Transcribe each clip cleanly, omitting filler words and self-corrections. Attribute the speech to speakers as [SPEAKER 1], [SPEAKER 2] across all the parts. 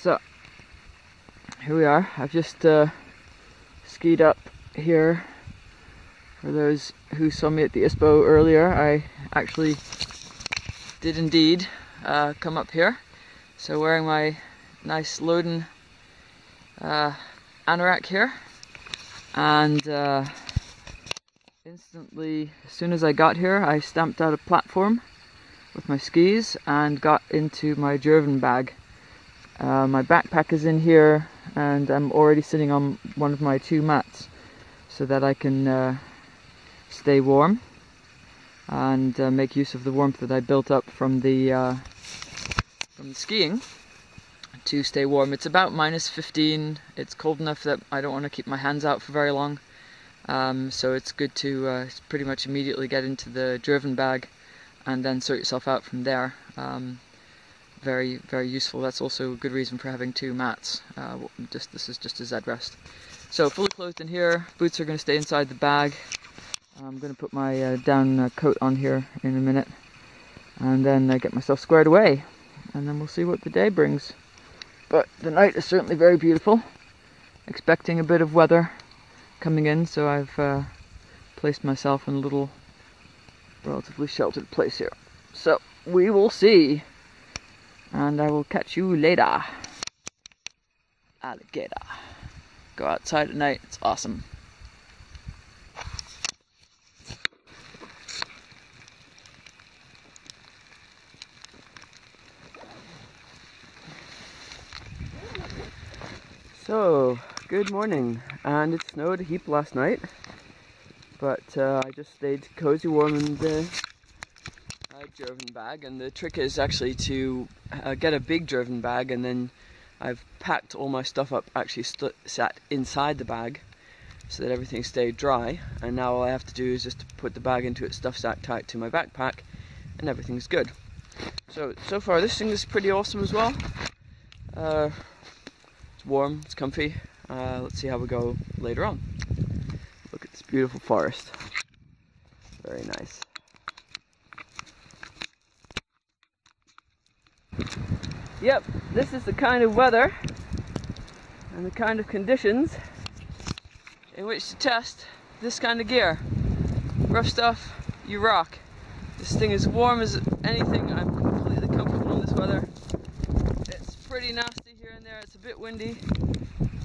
[SPEAKER 1] So, here we are. I've just skied up here. For those who saw me at the ISPO earlier, I actually did indeed come up here. So wearing my nice Loden Anorak here, and instantly, as soon as I got here, I stamped out a platform with my skis and got into my Jerven Bag. My backpack is in here, and I'm already sitting on one of my 2 mats so that I can stay warm and make use of the warmth that I built up from the skiing to stay warm. It's about -15. It's cold enough that I don't want to keep my hands out for very long, so it's good to pretty much immediately get into the Jerven Bag and then sort yourself out from there. Very, very useful. That's also a good reason for having 2 mats. This is just a Z rest. So fully clothed in here. Boots are going to stay inside the bag. I'm going to put my down coat on here in a minute, and then get myself squared away, and then we'll see what the day brings. But the night is certainly very beautiful. Expecting a bit of weather coming in, so I've placed myself in a little relatively sheltered place here. So we will see. And I will catch you later. Alligator. Go outside at night, it's awesome. So, good morning. And it snowed a heap last night, but I just stayed cozy warm in the Jerven Bag, and the trick is actually to get a big Jerven Bag, and then I've packed all my stuff up, actually sat inside the bag so that everything stayed dry, and now all I have to do is just put the bag into its stuff sack tight to my backpack and everything's good. So far this thing is pretty awesome as well. It's warm, it's comfy. Let's see how we go later on. Look at this beautiful forest. Very nice. Yep, this is the kind of weather and the kind of conditions in which to test this kind of gear. RoughStuff, you rock. This thing is warm as anything. I'm completely comfortable in this weather. It's pretty nasty here and there. It's a bit windy.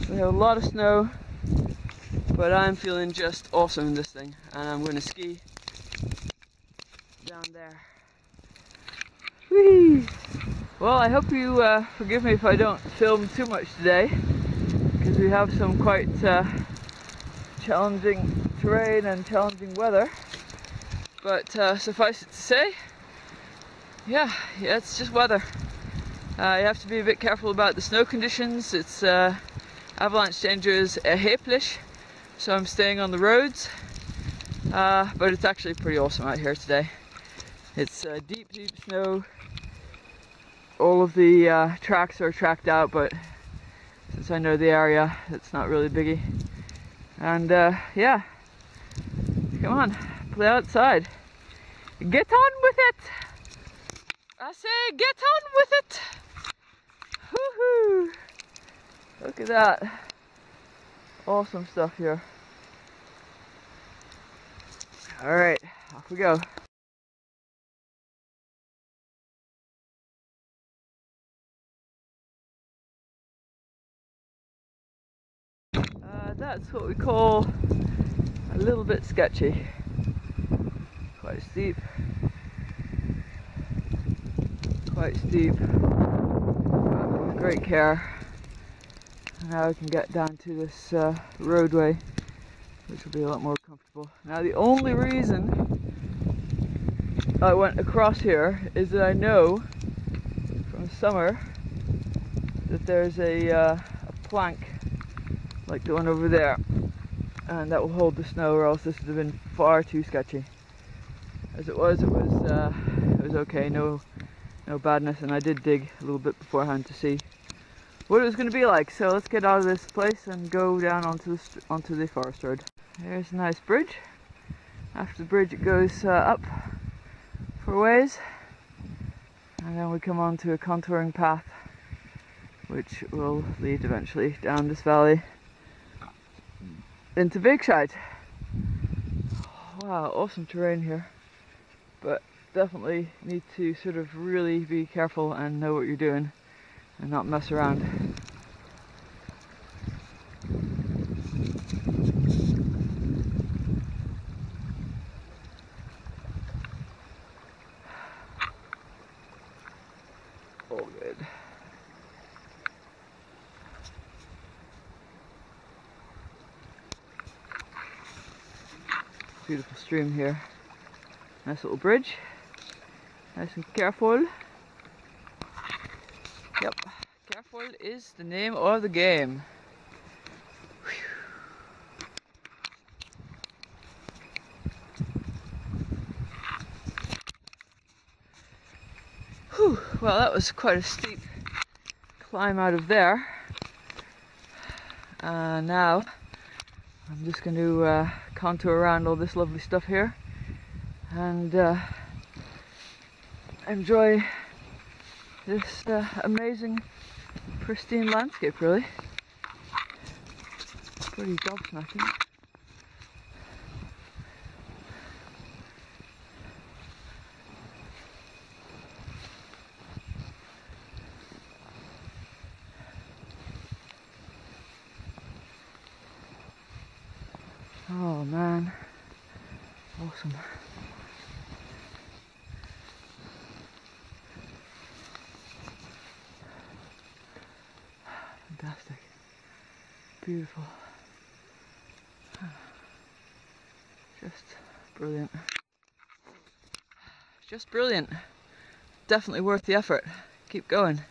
[SPEAKER 1] We have a lot of snow, but I'm feeling just awesome in this thing, and I'm going to ski down there. Whee! Well, I hope you forgive me if I don't film too much today, because we have some quite challenging terrain and challenging weather. But suffice it to say, yeah, it's just weather. You have to be a bit careful about the snow conditions. It's avalanche danger is erheblich, so I'm staying on the roads. But it's actually pretty awesome out here today. It's deep snow. All of the tracks are tracked out, but since I know the area, it's not really biggie. And yeah, come on, play outside. Get on with it! I say, get on with it! Woohoo! Look at that. Awesome stuff here. Alright, off we go. That's what we call a little bit sketchy. Quite steep. Quite steep. But with great care. Now I can get down to this roadway, which will be a lot more comfortable. Now the only reason I went across here is that I know from the summer that there's a plank like the one over there, and that will hold the snow, or else this would have been far too sketchy. As it was okay, no badness, and I did dig a little bit beforehand to see what it was going to be like. So let's get out of this place and go down onto the forest road. There's a nice bridge. After the bridge it goes up for a ways, and then we come onto a contouring path which will lead eventually down this valley into Exped. Wow, awesome terrain here, but definitely need to sort of really be careful and know what you're doing and not mess around. All good. Beautiful stream here. Nice little bridge. Nice and careful. Yep, careful is the name of the game. Whew. Well, that was quite a steep climb out of there. Now I'm just going to contour around all this lovely stuff here and enjoy this amazing pristine landscape, really. Pretty gobsmacking. Oh man, awesome. Fantastic. Beautiful. Just brilliant. Just brilliant. Definitely worth the effort. Keep going.